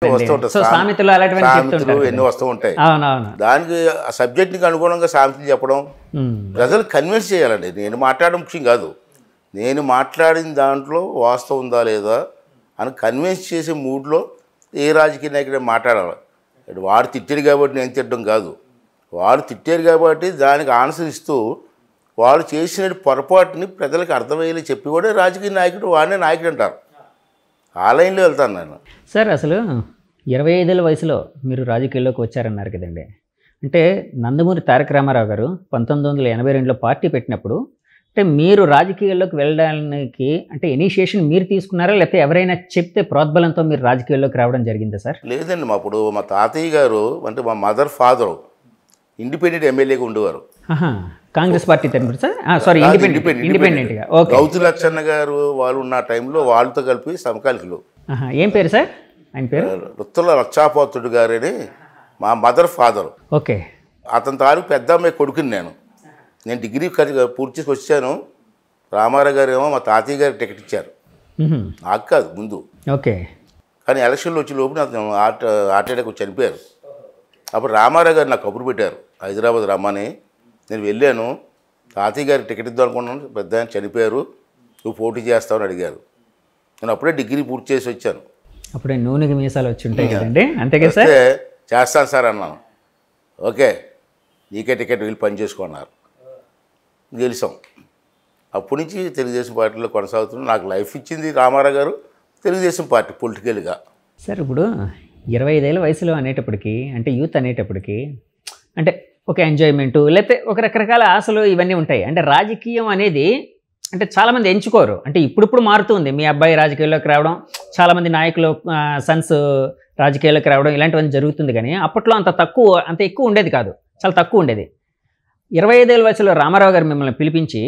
వస్తూ ఉంటాయి. సో సామెతలు అలాంటివన్నీ సామెతలు చెప్తుంటారు ఎన్ని వస్తూ ఉంటాయి. అవునవును. దానికి ఆ సబ్జెక్ట్కి అనుగుణంగా సామెతలు చెప్పడం, ప్రజలు కన్విన్స్ చేయాలండి. నేను మాట్లాడడం ముఖ్యం కాదు, నేను మాట్లాడిన దాంట్లో వాస్తవం ఉందా లేదా అని కన్విన్స్ చేసే మూడ్లో ఏ రాజకీయ నాయకుడు మాట్లాడాలి. వాడు తిట్టారు కాబట్టి నేను తిట్టడం కాదు, వాడు తిట్టారు కాబట్టి దానికి ఆన్సర్ ఇస్తూ వాడు చేసిన పొరపాటుని ప్రజలకు అర్థమయ్యేలా చెప్పి కూడా రాజకీయ నాయకుడు వాడినే నాయకుడు అంటారు. ఆ లైన్లో వెళ్తాను నేను. సార్ అసలు 25 ఏళ్ళ వయసులో మీరు రాజకీయాల్లోకి వచ్చారన్నారు కదండి. అంటే నందమూరి తారక రామారావు గారు 1982లో పార్టీ పెట్టినప్పుడు అంటే మీరు రాజకీయాల్లోకి వెళ్ళడానికి అంటే ఇనిషియేషన్ మీరు తీసుకున్నారా, లేకపోతే ఎవరైనా చెప్తే ప్రోద్బలంతో మీరు రాజకీయాల్లోకి రావడం జరిగిందా సార్? లేదండి, అప్పుడు మా తాతయ్య గారు అంటే మా మదర్ ఫాదరు ఇండిపెండెంట్ ఎమ్మెల్యేగా ఉండేవారు. కాంగ్రెస్ పార్టీ తరపున సార్? సారీ, ఇండిపెండెంట్గా. ఓకే. గౌతు లచ్చన్న గారు వాళ్ళు ఉన్న టైంలో వాళ్ళతో కలిపి సమకాలికలు. ఏం పేరు సార్ ఆయన పేరు? రుత్తుల లక్షాపోతుడు గారని మా మదర్ ఫాదరు. ఓకే. అతని తాలూకు పెద్ద అమ్మాయి కొడుకుని నేను డిగ్రీ పూర్తి చేసి వచ్చాను. రామారావు గారు ఏమో మా తాతయ్య గారికి టికెట్ ఇచ్చారు, నాకు కాదు ముందు. ఓకే. కానీ ఎలక్షన్లో వచ్చే లోపు నాకు హార్ట్ అటాక్ వచ్చి చనిపోయారు. అప్పుడు రామారావు గారు నాకు కబురు పెట్టారు హైదరాబాద్ రమ్మని. నేను వెళ్ళాను, తాతయ్య గారికి టికెట్ ఇద్దాం అనుకున్నాను, పెద్ద ఆయన చనిపోయారు, నువ్వు పోటీ చేస్తావని అడిగారు. నేను అప్పుడే డిగ్రీ పూర్తి చేసి వచ్చాను. అప్పుడే నూనెకి మీసాలు వచ్చి ఉంటాయి కదండి, అంతే కదా సార్? చేస్తాను సార్ అన్నాను. ఓకే నీకే టికెట్ వీళ్ళు పని చేసుకున్నారు, గెలిచాం. అప్పటి నుంచి తెలుగుదేశం పార్టీలో కొనసాగుతున్నాను. నాకు లైఫ్ ఇచ్చింది రామారావు గారు, తెలుగుదేశం పార్టీ పొలిటికల్గా. సార్ ఇప్పుడు 25 ఏళ్ళ వయసులో అనేటప్పటికి అంటే యూత్ అనేటప్పటికి అంటే ఒక ఎంజాయ్మెంటు లేకపోతే ఒక రకరకాల ఆశలు ఇవన్నీ ఉంటాయి. అంటే రాజకీయం అనేది అంటే చాలామంది ఎంచుకోరు. అంటే ఇప్పుడిప్పుడు మారుతుంది, మీ అబ్బాయి రాజకీయాల్లోకి రావడం, చాలామంది నాయకులు సన్స్ రాజకీయాల్లోకి రావడం ఇలాంటివన్నీ జరుగుతుంది. కానీ అప్పట్లో అంత ఎక్కువ ఉండేది కాదు, చాలా తక్కువ ఉండేది. 25 ఏళ్ళ వయసులో రామారావు గారు మిమ్మల్ని పిలిపించి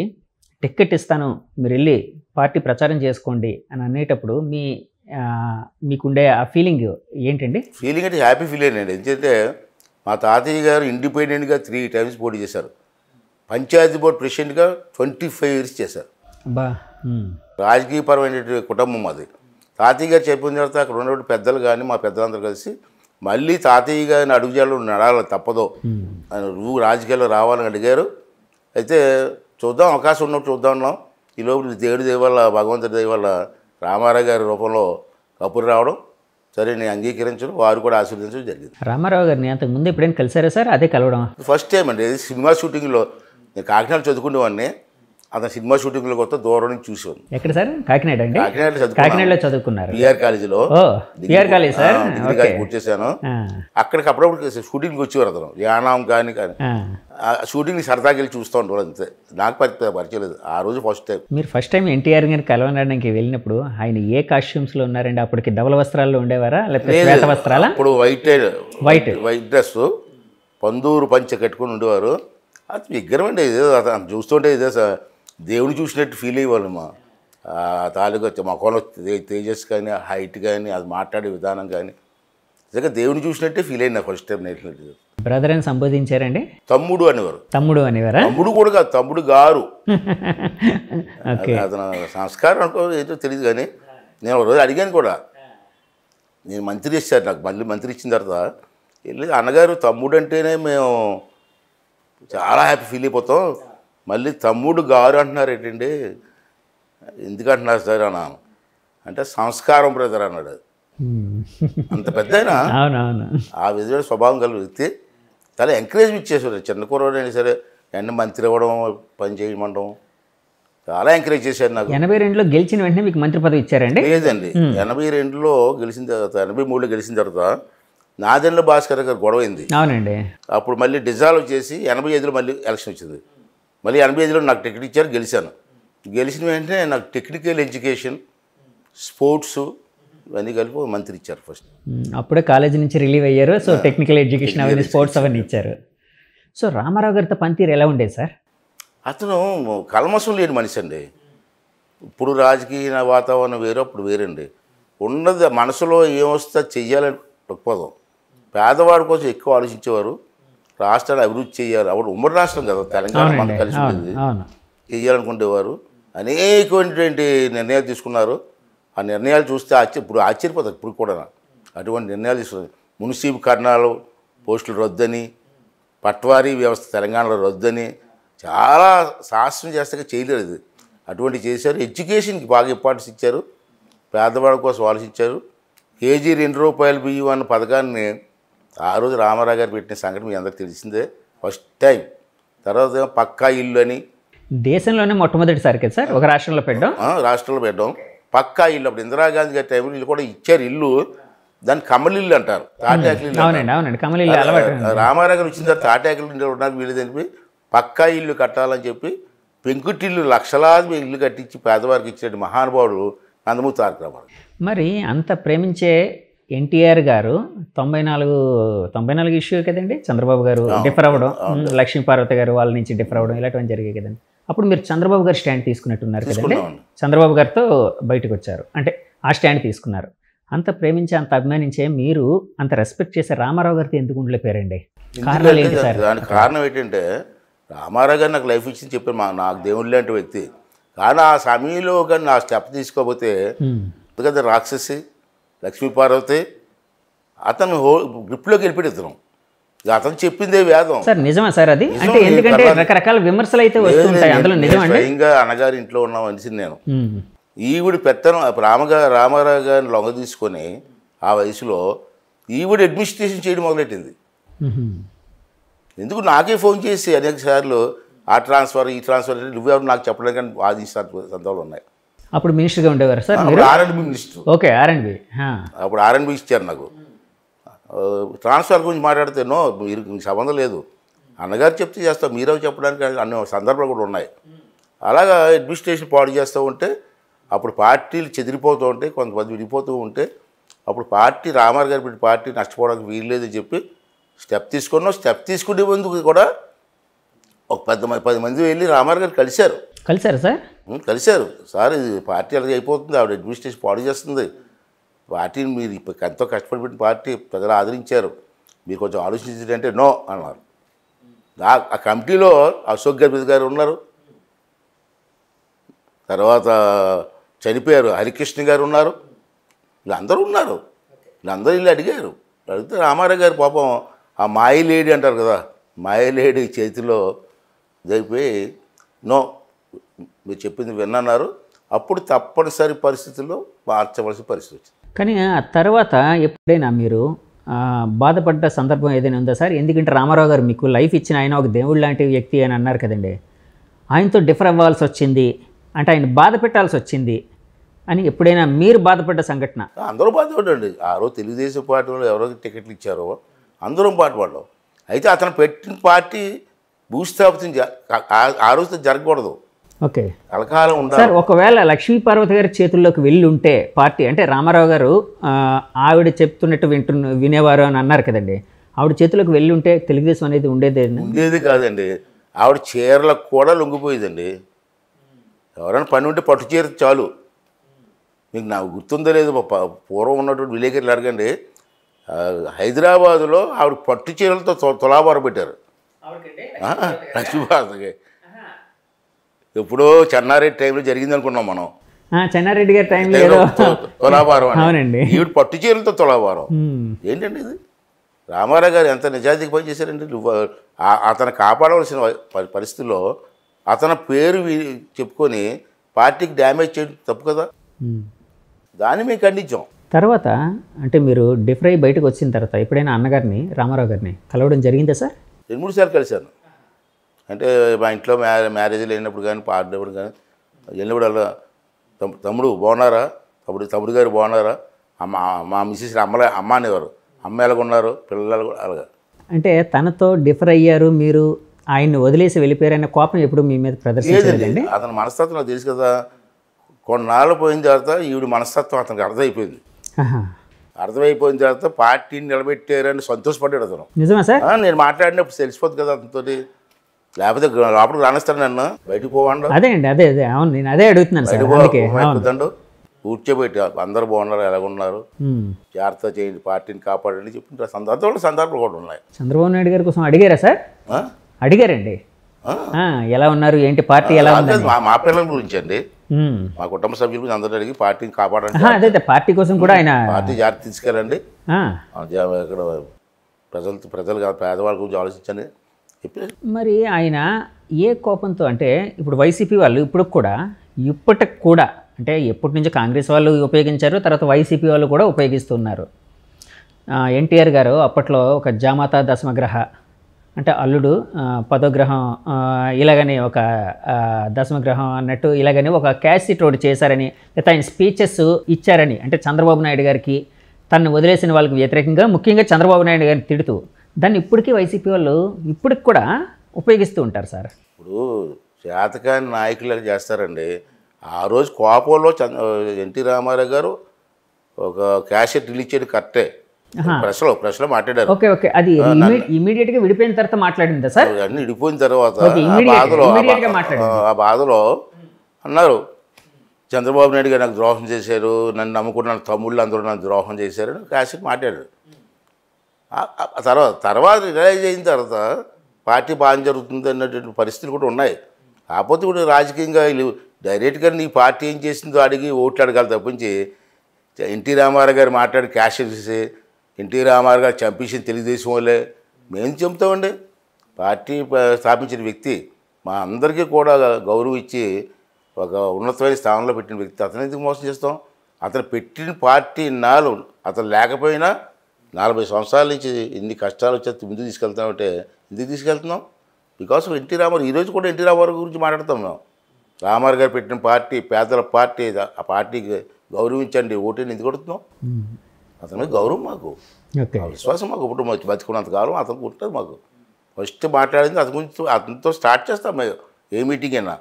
టికెట్ ఇస్తాను మీరు వెళ్ళి పార్టీ ప్రచారం చేసుకోండి అని అనేటప్పుడు మీకుండే ఆ ఫీలింగ్ ఏంటండి? ఫీలింగ్ అంటే హ్యాపీ ఫీలింగ్ అండి. ఎందుకంటే మా తాతయ్య గారు ఇండిపెండెంట్గా 3 టైమ్స్ పోటీ చేశారు. పంచాయతీ బోర్డు ప్రెసిడెంట్గా 25 ఇయర్స్ చేశారు. రాజకీయపరమైన కుటుంబం అది. తాతయ్య గారు చెప్పిన తర్వాత అక్కడ ఉన్నటువంటి పెద్దలు కానీ మా పెద్దలందరూ కలిసి మళ్ళీ తాతయ్య గారిని అడుగుజాలు నడాలి తప్పదో, నువ్వు రాజకీయాల్లో రావాలని అడిగారు. అయితే చూద్దాం, అవకాశం ఉన్నప్పుడు చూద్దాం అన్నాం. ఈలోపు దేవుడి దయ వల్ల, భగవంతుడి దయ వల్ల రామారావు గారి రూపంలో కబురు రావడం, సరే నేను అంగీకరించడం, వారు కూడా ఆశీర్వదించడం జరిగింది. రామారావు గారిని అంతకు ముందు ఎప్పుడైనా కలిసారా సార్? అదే కలవడం ఫస్ట్ టైం అండి. సినిమా షూటింగ్లో నేను కాకినాడ చదువుకునేవాడిని, అతను సినిమా షూటింగ్లో కొత్త దూరం నుంచి చూసేవాడిని. ఎక్కడ సార్? కాకినాడ అండి. కాకినాడలో చదువుకున్నారు? పిఆర్ కాలేజీలో. పిఆర్ కాలేజ్ సార్, పూర్తి చేశాను. అక్కడికి అప్పుడప్పుడు షూటింగ్కి వచ్చేవారు అతను, యానాం కానీ షూటింగ్ని సరదాకి వెళ్ళి చూస్తూ ఉంటారు అంతే. నాకు పరిచయం లేదు ఆ రోజు ఫస్ట్ టైం. మీరు ఫస్ట్ టైం ఎన్టీఆర్ గారిని కలవడానికి వెళ్ళినప్పుడు ఆయన ఏ కాస్ట్యూమ్స్లో ఉన్నారండి? అప్పటికి ధవల వస్త్రాల్లో ఉండేవారా లేకపోతే శ్వేత వస్త్రాలా? అప్పుడు వైట్ డ్రెస్, పందూరు పంచె కట్టుకుని ఉండేవారు. అది విగ్రహం అండి, ఇదే చూస్తుంటే ఇదే దేవుని చూసినట్టు ఫీల్ అయ్యేవాళ్ళు. మా తాలూకా మొఖంలో తేజస్ కానీ, హైట్ కానీ, అది మాట్లాడే విధానం కానీ నిజంగా దేవుని చూసినట్టే ఫీల్ అయినా ఫస్ట్ టైం నేర్చుకున్నట్టు. బ్రదర్ అని సంబోధించారండి? తమ్ముడు అనేవారు. తమ్ముడు అనేవారా? తమ్ముడు కూడా కాదు, తమ్ముడు గారు. అతను సంస్కారం అనుకో ఏదో తెలియదు. కానీ నేను ఒక రోజు అడిగాను కూడా, నేను మంత్రి ఇచ్చారు నాకు. మళ్ళీ మంత్రి ఇచ్చిన తర్వాత వెళ్ళి అన్నగారు తమ్ముడు అంటేనే మేము చాలా హ్యాపీ ఫీల్ అయిపోతాం, మళ్ళీ తమ్ముడు గారు అంటున్నారు ఏంటండి, ఎందుకంటున్నారు సార్ అన్నాను. అంటే సంస్కారం బ్రదర్ అన్నాడు. అంత పెద్ద ఆ విధమైన స్వభావం కలిగిన వ్యక్తి. చాలా ఎంకరేజ్మెంట్ చేసేవారు. చిన్న కుర్రాడైనా సరే ఎన్న మంత్రి అవ్వడం, పని చేయమంటాం, చాలా ఎంకరేజ్ చేశారు నాకు. 82లో గెలిచిన వెంటనే మీకు మంత్రి పదవి ఇచ్చారండి? లేదండి, 82లో గెలిచిన తర్వాత, 83లో గెలిచిన తర్వాత నాదెండ్ల భాస్కర్ గారు గొడవ అయింది. అవునండి. అప్పుడు మళ్ళీ డిజాల్వ్ చేసి 85లో మళ్ళీ ఎలక్షన్ వచ్చింది. మళ్ళీ 85లో నాకు టికెట్ ఇచ్చారు, గెలిచాను. గెలిచిన వెంటనే నాకు టెక్నికల్ ఎడ్యుకేషన్, స్పోర్ట్స్ ఇవన్నీ కలిపి మంత్రి ఇచ్చారు ఫస్ట్. అప్పుడే కాలేజీ నుంచి రిలీవ్ అయ్యారు. సో టెక్నికల్ ఎడ్యుకేషన్ అవన్నీ, స్పోర్ట్స్ అవన్నీ ఇచ్చారు. సో రామారావు గారితో పనితీరు ఎలా ఉండేది సార్? అతను కల్మషం లేని మనిషి అండి. ఇప్పుడు రాజకీయ వాతావరణం వేరే, అప్పుడు వేరండి. ఉన్నది మనసులో ఏమొస్తే చెయ్యాలని దృక్పథం. పేదవాడి కోసం ఎక్కువ ఆలోచించేవారు. రాష్ట్రాన్ని అభివృద్ధి చేయాలి, అప్పుడు ఉమ్మడి రాష్ట్రం కదా తెలంగాణ, మనం కలిసి ఉండేది, చేయాలనుకునేవారు. అనేకమైనటువంటి నిర్ణయాలు తీసుకున్నారు. ఆ నిర్ణయాలు చూస్తే ఇప్పుడు ఆశ్చర్యపోతారు. ఇప్పుడు కూడా అటువంటి నిర్ణయాలు తీసుకున్నారు. మున్సిపల్ కర్ణాలు పోస్టులు రద్దని, పట్వారీ వ్యవస్థ తెలంగాణలో రద్దని చాలా శాస్త్రం చేస్తే చేయలేదు ఇది. అటువంటి చేశారు. ఎడ్యుకేషన్కి బాగా ఇంపార్టెన్స్ ఇచ్చారు, పేదవాళ్ళ కోసం ఆలోచించారు. కేజీ ₹2 బియ్యం అన్న పథకాన్ని ఆ రోజు రామారావు గారు పెట్టిన సంగతి మీ అందరికి తెలిసిందే, ఫస్ట్ టైం. తర్వాత పక్కా ఇల్లు అని దేశంలోనే మొట్టమొదటిసారి కదా సార్ ఒక రాష్ట్రంలో పెట్టడం, రాష్ట్రంలో పెట్టడం. పక్కా ఇల్లు అప్పుడు ఇందిరాగాంధీ గారి టైంలో ఇల్లు కూడా ఇచ్చారు. ఇల్లు దాన్ని కమలిల్లు అంటారు, తాటాకులు ఇల్లు. అవునండి కమలిల్లు అలవాటు. రామారావు గారు వచ్చిన తర్వాత తాటాకులు ఇల్లు ఉండడానికి వీలు తెలిపి పక్కా ఇల్లు కట్టాలని చెప్పి పెంకుటిల్లు లక్షలాది ఇల్లు కట్టించి పేదవారికి ఇచ్చిన మహానుభావుడు నందమూరి తారక రామారావు. మరి అంత ప్రేమించే ఎన్టీఆర్ గారు 94 ఇష్యూ కదండి, చంద్రబాబు గారు డిఫర్ అవ్వడం, లక్ష్మీపార్వతి గారు వాళ్ళ నుంచి డిఫర్ అవ్వడం, ఇలాంటివన్నీ జరిగాయి కదండి. అప్పుడు మీరు చంద్రబాబు గారు స్టాండ్ తీసుకున్నట్టున్నారు కదండి, చంద్రబాబు గారితో బయటకు వచ్చారు, అంటే ఆ స్టాండ్ తీసుకున్నారు. అంత ప్రేమించే అంత అభిమానించే మీరు అంత రెస్పెక్ట్ చేసే రామారావు గారితో ఎందుకు ఉండలేపారండి? కారణాలు ఏంటి సార్? దానికి కారణం ఏంటంటే రామారావు గారు నాకు లైఫ్ ఇచ్చింది చెప్పారు, నాకు దేవుడు లాంటి వ్యక్తి. కానీ ఆ సమయంలో కానీ నా స్టెప్ తీసుకోకపోతే ఎందుకంటే రాక్షసి లక్ష్మీపార్వతి అతను గ్రిప్లోకి వెళ్ళిపెడతాం. అతను చెప్పిందే వేదం సార్. నిజమా సార్ అది? అంటే ఎందుకంటే రకరకాల విమర్శలు అయితే వస్తుంటాయి, అందులో నిజమండి. స్వయంగా అన్నగారి ఇంట్లో ఉన్న మనిషిని నేను. ఈవిడ పెత్తనం రామారావు గారిని లొంగ తీసుకొని ఆ వయసులో ఈవిడ అడ్మినిస్ట్రేషన్ చేయడం మొదలెట్టింది. ఎందుకు నాకే ఫోన్ చేసి అనేక సార్లు ఆ ట్రాన్స్ఫర్ ఈ ట్రాన్స్ఫర్ నువ్వెవరు నాకు చెప్పడానికి వాదించిన సందర్భాలు ఉన్నాయి. అప్పుడు మినిస్టర్గా ఉండేవారు సార్? ఆర్ఎండ్బి మినిస్టర్. ఓకే, ఆర్ఎండ్బి. అప్పుడు ఆర్ఎండ్బి ఇచ్చారు నాకు. ట్రాన్స్ఫర్ గురించి మాట్లాడితే నో, మీరు సంబంధం లేదు, అన్నగారు చెప్తే చేస్తాం, మీరే చెప్పడానికి అన్ని సందర్భాలు కూడా ఉన్నాయి. అలాగా అడ్మినిస్ట్రేషన్ పాడు చేస్తూ ఉంటే అప్పుడు పార్టీలు చెదిరిపోతూ ఉంటాయి, కొంతమంది విడిపోతూ ఉంటే అప్పుడు పార్టీ రామారావు గారి పెట్టి పార్టీ నష్టపోవడానికి వీల్లేదని చెప్పి స్టెప్ తీసుకున్నాం. స్టెప్ తీసుకునే ముందుకు కూడా ఒక 10 మంది వెళ్ళి రామారావు గారు కలిశారు సార్. కలిశారు. సార్ ఇది పార్టీ అలాగే అయిపోతుంది, ఆవిడ అడ్మినిస్ట్రేషన్ పాడు చేస్తుంది, పార్టీని మీరు ఎంతో కష్టపడి పెట్టిన పార్టీ ప్రజలు ఆదరించారు, మీరు కొంచెం ఆలోచించారంటే నో అన్నారు. ఆ కమిటీలో అశోక్ గజపతి గారు ఉన్నారు, తర్వాత చనిపోయారు హరికృష్ణ గారు ఉన్నారు, వీళ్ళందరూ ఉన్నారు. వీళ్ళందరూ వీళ్ళు అడిగారు. అడిగితే రామారావు గారు పాపం ఆ మాయలేడి అంటారు కదా, మాయలేడి చేతిలో జరిగిపోయి నో మీరు చెప్పింది విన్నారు. అప్పుడు తప్పనిసరి పరిస్థితుల్లో మార్చవలసిన పరిస్థితి వచ్చింది. కానీ ఆ తర్వాత ఎప్పుడైనా మీరు బాధపడ్డ సందర్భం ఏదైనా ఉందా సార్? ఎందుకంటే రామారావు గారు మీకు లైఫ్ ఇచ్చిన ఆయన ఒక దేవుడు లాంటి వ్యక్తి అని అన్నారు కదండి, ఆయనతో డిఫర్ అవ్వాల్సి వచ్చింది అంటే ఆయన బాధ పెట్టాల్సి వచ్చింది అని ఎప్పుడైనా మీరు బాధపడ్డ సంఘటన? అందరూ బాధపడండి. ఆ రోజు తెలుగుదేశం పార్టీ వాళ్ళు ఎవరో టికెట్లు ఇచ్చారో అందరం బాధపడ్డాం. అయితే అతను పెట్టిన పార్టీ భూస్థాపితం ఆ రోజుతో జరగకూడదు. ఓకే, కలకాలం ఉండాలి సార్. ఒకవేళ లక్ష్మీపార్వతి గారి చేతుల్లోకి వెళ్ళి ఉంటే పార్టీ, అంటే రామారావు గారు ఆవిడ చెప్తున్నట్టు వినేవారు అని అన్నారు కదండి, ఆవిడ చేతుల్లోకి వెళ్ళి ఉంటే తెలుగుదేశం అనేది ఉండేది కాదండి. ఆవిడ చీరలకు కూడా లొంగిపోయేదండి. ఎవరైనా పని ఉంటే పట్టు చీర చాలు. మీకు నాకు గుర్తుందో లేదు, పూర్వం ఉన్నటువంటి విలేకరులు అడగండి, హైదరాబాదులో ఆవిడ పట్టు చీరలతో తులాభారం పెట్టారు లక్ష్మీపార్వతికి. ఎప్పుడో చెన్నారెడ్డి టైంలో జరిగింది అనుకున్నాం మనం. చెన్నారెడ్డి గారి టైంలో తులాభారం అవునండి, ఈవిడ పట్టు చీరలతో తులాభారం. ఏంటండి ఇది? రామారావు గారు ఎంత నిజాయితీకి పనిచేశారండి. అతను కాపాడవలసిన పరిస్థితుల్లో అతని పేరు చెప్పుకొని పార్టీకి డ్యామేజ్ చేయడం తప్పు కదా, దాన్ని మేము ఖండించాం. తర్వాత అంటే మీరు డిఫర్ అయ్యి బయటకు వచ్చిన తర్వాత ఎప్పుడైనా అన్నగారిని రామారావు గారిని కలవడం జరిగిందా సార్? 2-3 సార్లు కలిశాను. అంటే మా ఇంట్లో మ్యారేజ్లు అయినప్పుడు కానీ పాడినప్పుడు కానీ వెళ్ళినప్పుడు అలా తమ్ముడు బాగున్నారా, తమ్ముడు గారు బాగున్నారా, మా మిస్సెస్ అమ్మ అనేవారు, అమ్మ ఎలాగున్నారు, పిల్లలు అలాగా. అంటే తనతో డిఫర్ అయ్యారు మీరు, ఆయన్ని వదిలేసి వెళ్ళిపోయారనే కోపం ఎప్పుడు మీ మీద ప్రదర్శించలేదండి? అతని మనస్తత్వం నాకు తెలుసు కదా. కొన్నాళ్ళు పోయిన తర్వాత ఈవిడ మనస్తత్వం అతనికి అర్థమైపోయింది. అర్థమైపోయిన తర్వాత పార్టీని నిలబెట్టారని సంతోషపడ్డాడు అతను. నిజమా సార్? నేను మాట్లాడినప్పుడు తెలిసిపోతుంది కదా అతనితో, లేకపోతే లోపలికి రానిస్తాను నన్ను, బయటకు పోవండు. అదే అండి, అదే అవును, నేను అదే అడుగుతున్నాను సార్. అయిపోతాడు కూర్చోబెట్టి అందరూ బాగున్నారు, ఎలాగున్నారు, జాగ్రత్త చేయండి, పార్టీని కాపాడండి చెప్పిన సందర్భాలు కూడా ఉన్నాయి. చంద్రబాబు నాయుడు గారి కోసం అడిగారా సార్? అడిగారండి, ఎలా ఉన్నారు ఏంటి, పార్టీ ఎలా ఉంది? మా పిల్లల గురించి అండి. మా కుటుంబ సభ్యులు అందరూ అడిగి పార్టీని కాపాడండి, అదే పార్టీ కోసం కూడా ఆయన పార్టీ జాగ్రత్త తీసుకెళ్ళండి, ఆ. ఇక్కడ ప్రజలు కాదు పేదవాళ్ళ గురించి ఆలోచించండి చెప్పి. మరి ఆయన ఏ కోపంతో అంటే ఇప్పుడు వైసీపీ వాళ్ళు ఇప్పటికి కూడా అంటే ఎప్పటి నుంచో కాంగ్రెస్ వాళ్ళు ఉపయోగించారు, తర్వాత వైసీపీ వాళ్ళు కూడా ఉపయోగిస్తున్నారు. ఎన్టీఆర్ గారు అప్పట్లో ఒక జామాతా దశమగ్రహ అంటే అల్లుడు 10వ గ్రహం ఇలాగని ఒక దశమగ్రహం అన్నట్టు ఇలాగని ఒక క్యాసెట్ రోడ్ చేశారని, లేకపోతే ఆయన స్పీచెస్ ఇచ్చారని, అంటే చంద్రబాబు నాయుడు గారికి తను వదిలేసిన వాళ్ళకి వ్యతిరేకంగా ముఖ్యంగా చంద్రబాబు నాయుడు గారిని తిడుతూ దాన్ని ఇప్పటికీ వైసీపీ వాళ్ళు ఇప్పటికి కూడా ఉపయోగిస్తూ ఉంటారు సార్. ఇప్పుడు చేతకాని నాయకులు చేస్తారండి. ఆ రోజు కోపంలో ఎన్టీ రామారావు గారు ఒక క్యాసెట్ రిలీజ్ చేయడం కరెక్టే, ప్రెస్లో మాట్లాడారు. ఓకే ఓకే, అది ఇమీడియట్గా విడిపోయిన తర్వాత మాట్లాడిందా సార్? అన్నీ విడిపోయిన తర్వాత ఆ బాధలో అన్నారు చంద్రబాబు నాయుడు గారు నాకు ద్రోహం చేశారు, నన్ను నమ్ముకున్న తమ్ముళ్ళు అందరూ నన్ను ద్రోహం చేశారు క్యాసెట్ మాట్లాడారు. తర్వాత రిలైజ్ అయిన తర్వాత పార్టీ బాగా జరుగుతుంది అన్నటువంటి పరిస్థితులు కూడా ఉన్నాయి. కాకపోతే ఇప్పుడు రాజకీయంగా వీళ్ళు డైరెక్ట్గా నీ పార్టీ ఏం చేసిందో అడిగి ఓట్లు అడగాలి తప్పించి ఎన్టీ రామారావు గారు మాట్లాడి క్యాసెట్ ఇస్తే ఎన్టీ రామారావు గారు చంపేసిన తెలుగుదేశం వాళ్ళే మేము చెబుతామండి. పార్టీ స్థాపించిన వ్యక్తి మా అందరికీ కూడా గౌరవం ఇచ్చి ఒక ఉన్నతమైన స్థానంలో పెట్టిన వ్యక్తి, అతను ఎందుకు మోసం చేస్తాం? అతను పెట్టిన పార్టీ ఇన్నాళ్ళు అతను లేకపోయినా 40 సంవత్సరాల నుంచి ఎన్ని కష్టాలు వచ్చి ముందుకు తీసుకెళ్తామంటే ఎందుకు తీసుకెళ్తున్నాం? Because of NT Rama Rao. ఈరోజు కూడా ఎన్టీ రామారావు గురించి మాట్లాడతాం మేము. రామారావు గారు పెట్టిన పార్టీ పేదల పార్టీ, ఆ పార్టీకి గౌరవించండి ఓటేని ఎందుకు కొడుతున్నాం? అతని మీద గౌరవం మాకు, విశ్వాసం మాకు. ఇప్పుడు బతుకున్నంతకాలం అతనికి ఉంటుంది మాకు. ఫస్ట్ మాట్లాడింది అతని గురించి, అతనితో స్టార్ట్ చేస్తాం మేము ఏ మీటింగ్ అయినా.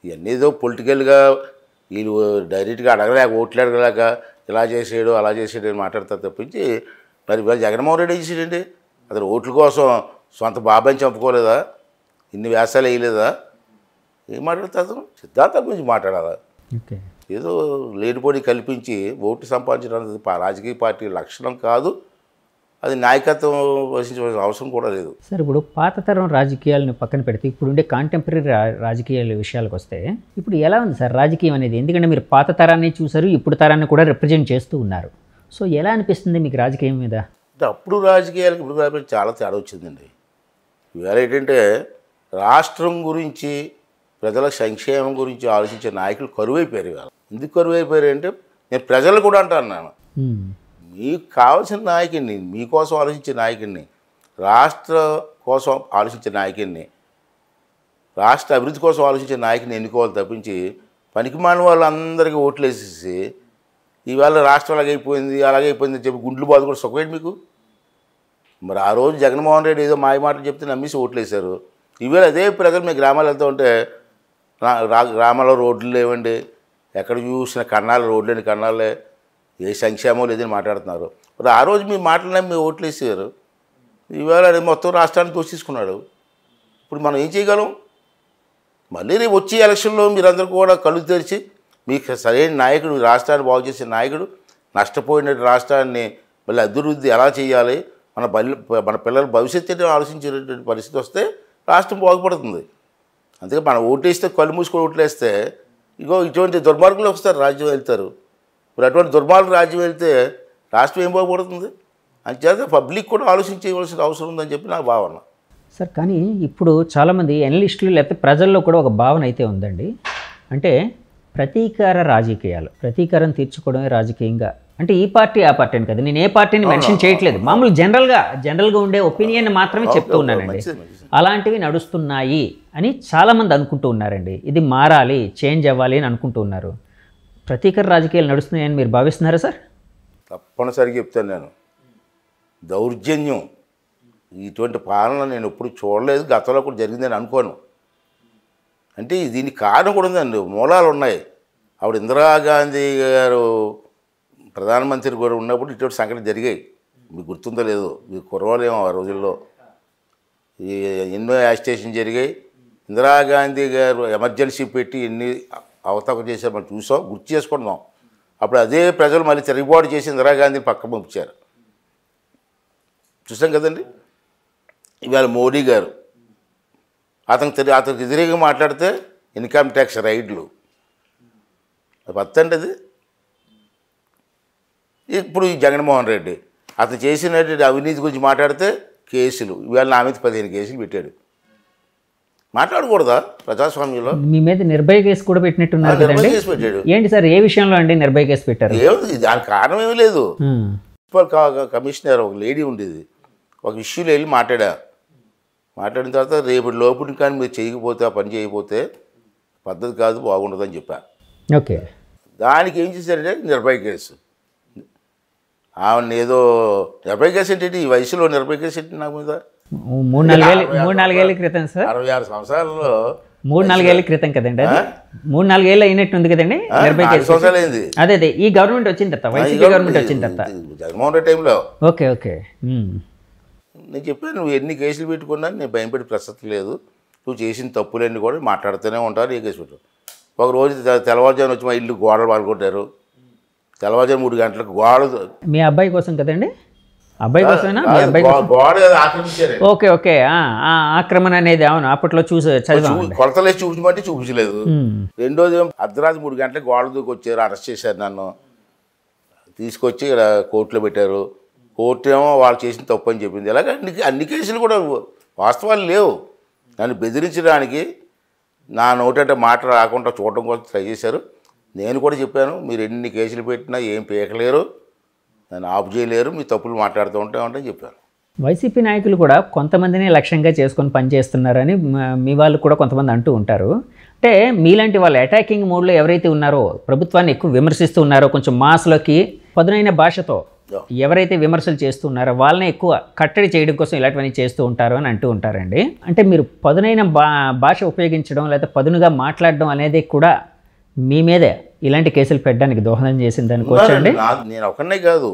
ఇవన్నీ ఏదో పొలిటికల్గా వీళ్ళు డైరెక్ట్గా అడగలేక ఓట్లు అడగలేక ఇలా చేసాడు అలా చేసాడు అని మాట్లాడతారు తప్పించి మరి ఇవాళ జగన్మోహన్ రెడ్డి చేసాడండి. అతను ఓట్ల కోసం సొంత బాబాయిని చంపుకోలేదా? ఇన్ని వ్యాసాలు వేయలేదా? ఏం మాట్లాడతారు? సిద్ధాంతాల గురించి మాట్లాడాలా? ఏదో లేనిపోని కల్పించి ఓటు సంపాదించడానికి రాజకీయ పార్టీ లక్షణం కాదు, అది నాయకత్వం వహించవలసిన అవసరం కూడా లేదు సార్. ఇప్పుడు పాత తరం రాజకీయాలను పక్కన పెడితే ఇప్పుడు ఉండే కాంటెంపరీ రాజకీయాల విషయాలకు వస్తే ఇప్పుడు ఎలా ఉంది సార్ రాజకీయం అనేది? ఎందుకంటే మీరు పాత తరాన్ని చూసారు, ఇప్పుడు తరాన్ని కూడా రిప్రజెంట్ చేస్తూ ఉన్నారు. సో ఎలా అనిపిస్తుంది మీకు రాజకీయం మీద? అప్పుడు రాజకీయాలకు ఇప్పుడు రాజకీయాలు చాలా తేడా వచ్చిందండి. ఇవాళ ఏంటంటే రాష్ట్రం గురించి ప్రజల సంక్షేమం గురించి ఆలోచించే నాయకులు కరువైపోయారు. ఇవాళ ఎందుకు కరువైపోయారు అంటే నేను ప్రజలు కూడా అంటున్నాను, మీకు కావాల్సిన నాయకుడిని, మీకోసం ఆలోచించే నాయకుడిని, రాష్ట్ర కోసం ఆలోచించే నాయకుడిని, రాష్ట్ర అభివృద్ధి కోసం ఆలోచించే నాయకుడిని ఎన్నుకోవాలి తప్పించి పనికిమాలిన వాళ్ళందరికీ ఓట్లు వేసేసి ఇవాళ రాష్ట్రం అలాగైపోయింది అని చెప్పి గుండ్లు బాధ కూడా సుఖమేంటి మీకు? మరి ఆ రోజు జగన్మోహన్ రెడ్డి ఏదో మాయ మాటలు చెప్తే నమ్మేసి ఓట్లు వేశారు. ఇవాళ అదే ప్రజలు మీ గ్రామాలు వెళ్తూ ఉంటే గ్రామాల్లో రోడ్లు లేవండి, ఎక్కడ చూసిన కన్నాలు రోడ్లేని కన్నాలే, ఏ సంక్షేమం లేదని మాట్లాడుతున్నారు. మరి ఆ రోజు మీ మాటలనే మీ ఓట్లు వేసారు, ఇవాళ మొత్తం రాష్ట్రాన్ని తోసేసుకున్నాడు. ఇప్పుడు మనం ఏం చేయగలం? మళ్ళీ రేపు వచ్చే ఎలక్షన్లో మీరందరూ కూడా కళ్ళు తెరిచి మీకు సరైన నాయకుడు, రాష్ట్రాన్ని బాగు చేసే నాయకుడు, నష్టపోయిన రాష్ట్రాన్ని మళ్ళీ అభివృద్ధి ఎలా చేయాలి, మన పిల్లల భవిష్యత్తుని ఆలోచించేటువంటి పరిస్థితి వస్తే రాష్ట్రం బాగుపడుతుంది. అందుకే మనం ఓటేస్తే కళ్ళు మూసుకొని ఓట్లేస్తే ఇటువంటి దుర్మార్గులు వస్తారు, రాజ్యం వెళ్తారు. మరి అటువంటి దుర్మార్గులు రాజ్యం వెళ్తే రాష్ట్రం ఏం బాగుపడుతుంది? అంచేత పబ్లిక్ కూడా ఆలోచించవలసిన అవసరం ఉందని చెప్పి నా భావన సార్. కానీ ఇప్పుడు చాలామంది ఎనలిస్టులు లేకపోతే ప్రజల్లో కూడా ఒక భావన అయితే ఉందండి, అంటే ప్రతీకార రాజకీయాలు, ప్రతీకారం తీర్చుకోవడమే రాజకీయంగా. అంటే ఈ పార్టీ ఆ పార్టీ అని కదా, నేను ఏ పార్టీని మెన్షన్ చేయట్లేదు, మామూలు జనరల్గా ఉండే ఒపీనియన్ మాత్రమే చెప్తూ ఉన్నానండి. అలాంటివి నడుస్తున్నాయి అని చాలామంది అనుకుంటూ ఉన్నారండి. ఇది మారాలి, చేంజ్ అవ్వాలి అని అనుకుంటూ ఉన్నారు. ప్రతీకార రాజకీయాలు నడుస్తున్నాయని మీరు భావిస్తున్నారా సార్? తప్పనిసరిగా చెప్తాను నేను. దౌర్జన్యం ఇటువంటి పాలన నేను ఎప్పుడు చూడలేదు, గతంలో కూడా జరిగిందని అనుకోను. అంటే దీనికి కారణం కూడా ఉందండి, మూలాలు ఉన్నాయి. ఆవిడ ఇందిరాగాంధీ గారు ప్రధానమంత్రి కూడా ఉన్నప్పుడు ఇటువంటి సంఘటన జరిగాయి. మీకు గుర్తుందో లేదో, మీకు కురవాలేమో ఆ రోజుల్లో ఎన్నో యాజిటేషన్ జరిగాయి. ఇందిరాగాంధీ గారు ఎమర్జెన్సీ పెట్టి ఎన్ని అవతాపం చేశారు మనం చూసాం, గుర్తు చేసుకుంటున్నాం. అప్పుడు అదే ప్రజలు మళ్ళీ తిరుగుబాటు చేసి ఇందిరాగాంధీని పక్క పంపించారు, చూసాం కదండి. ఇవాళ మోడీ గారు అతనికి వ్యతిరేకంగా మాట్లాడితే ఇన్కమ్ ట్యాక్స్ రైడ్లు, అది పద్ధతి అంటే అది. ఇప్పుడు ఈ జగన్మోహన్ రెడ్డి అతను చేసినటువంటి అవినీతి గురించి మాట్లాడితే కేసులు, ఇవాళ నా మీద 15 కేసులు పెట్టాడు. మాట్లాడకూడదా ప్రజాస్వామ్యంలో? మీ మీద నిర్భయ కేసు కూడా పెట్టినట్టున్నారు కదండి. కేసు పెట్టాడు. ఏంటి సార్, ఏ విషయంలో అండి నిర్భయ కేసు పెట్టారు? ఏముంది దానికి కారణం ఏమీ లేదు. మున్సిపల్ కమిషనర్ ఒక లేడీ ఉండేది, ఒక ఇష్యూలో వెళ్ళి మాట్లాడిన తర్వాత రేపటి లోపల కానీ మీరు చేయకపోతే, ఆ పని చేయకపోతే పద్ధతి కాదు, బాగుండదని చెప్పా. ఓకే. దానికి ఏం చేశారంటే నిర్భయ కేసు. ఆమె ఏదో నిర్భయ కేసు ఏంటి, ఈ వయసులో నిర్భయ కేసు ఏంటి నాకు మీద? 3-4 ఏళ్ళ క్రితం సార్. 66 సంవత్సరాల్లో 3-4 ఏళ్ళ క్రితం కదండి అది. 3-4 ఏళ్ళు అయినట్టుంది కదండి నిర్భయ కేసు. సంవత్సరాలు అయింది. అదే ఈ గవర్నమెంట్ వచ్చిన తర్వాత, వైసీపీ గవర్నమెంట్ వచ్చిన తర్వాత. జగన్మోహన్ రెడ్డి టైంలో. ఓకే. నేను చెప్పాను, నువ్వు ఎన్ని కేసులు పెట్టుకున్నా నేను భయపడి ప్రసక్తి లేదు, నువ్వు చేసిన తప్పులన్నీ కూడా మాట్లాడుతూనే ఉంటారు. ఏ కేసు పెట్టు. ఒకరోజు తెల్లవారుజామున వచ్చి మా ఇల్లు గోడలు పాల్గొట్టారు. తెల్లవారుజాము 3 గంటలకు గోడ. మీ అబ్బాయి కోసం కదండి? అబ్బాయి కోసమేనా? మీ అబ్బాయి గోడ ఆక్రమించారు. ఓకే. ఆక్రమణ అనేది అవును అప్పట్లో చదివాను. కొలతలేసి చూపించమంటే చూపించలేదు. రెండోది అర్ధరాత్రి 3 గంటలకు గోడ దూకి వచ్చారు, అరెస్ట్ చేశారు. నన్ను తీసుకొచ్చి ఇక్కడ కోర్టులో పెట్టారు. కోర్టు ఏమో వాళ్ళు చేసిన తప్పు అని చెప్పింది. ఇలాగ అన్ని కేసులు కూడా వాస్తవాలు లేవు. నన్ను బెదిరించడానికి నా నోటంటే మాట రాకుండా చూడడం కోసం ట్రై చేశారు. నేను కూడా చెప్పాను, మీరు ఎన్ని కేసులు పెట్టినా ఏం పీకలేరు, నన్ను ఆఫ్ చేయలేరు, మీ తప్పులు మాట్లాడుతూ ఉంటామని చెప్పాను. వైసీపీ నాయకులు కూడా కొంతమందిని లక్ష్యంగా చేసుకొని పనిచేస్తున్నారని మీ వాళ్ళు కూడా కొంతమంది అంటూ ఉంటారు. అంటే మీలాంటి వాళ్ళు అటాకింగ్ మోడ్లో ఎవరైతే ఉన్నారో, ప్రభుత్వాన్ని ఎక్కువ విమర్శిస్తూ ఉన్నారో, కొంచెం మాస్లోకి పదునైన భాషతో ఎవరైతే విమర్శలు చేస్తున్నారో వాళ్ళని ఎక్కువ కట్టడి చేయడం కోసం ఇలాంటివన్నీ చేస్తూ ఉంటారు అని అంటూ ఉంటారండి. అంటే మీరు పదునైన భాష ఉపయోగించడం లేదా పదునుగా మాట్లాడడం అనేది కూడా మీ మీదే ఇలాంటి కేసులు పెట్టడానికి దోహదం చేసింది అనుకోవచ్చండి. నేను ఒకనే కాదు,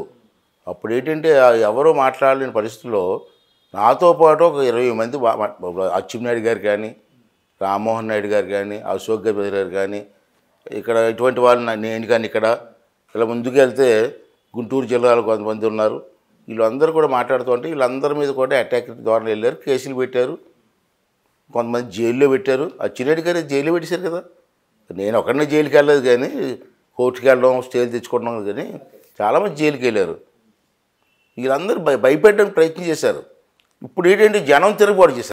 అప్పుడు ఏంటంటే ఎవరో మాట్లాడలేని పరిస్థితుల్లో నాతో పాటు ఒక 20 మంది అచ్చెన్నాయుడు గారు కానీ, రామ్మోహన్ నాయుడు గారు కానీ, అశోక్ గారు కానీ, ఇక్కడ ఇటువంటి వాళ్ళు నేను కానీ ఇక్కడ ఇలా ముందుకు వెళ్తే గుంటూరు జిల్లాలో కొంతమంది ఉన్నారు. వీళ్ళందరూ కూడా మాట్లాడుతూ ఉంటే వీళ్ళందరి మీద కూడా అటాక్ ద్వారా వెళ్ళారు, కేసులు పెట్టారు, కొంతమంది జైల్లో పెట్టారు. అచ్చెన్నాయుడు గారు జైల్లో పెట్టేశారు కదా. నేను ఒకరిని జైలుకి వెళ్ళలేదు కానీ, కోర్టుకి వెళ్ళడం, స్టేలు తెచ్చుకోవడం కానీ చాలామంది జైలుకి వెళ్ళారు. వీళ్ళందరూ భయపెట్టడానికి ప్రయత్నం చేశారు. ఇప్పుడు ఏంటంటే జనం తిరుగుబాటు చేశారు.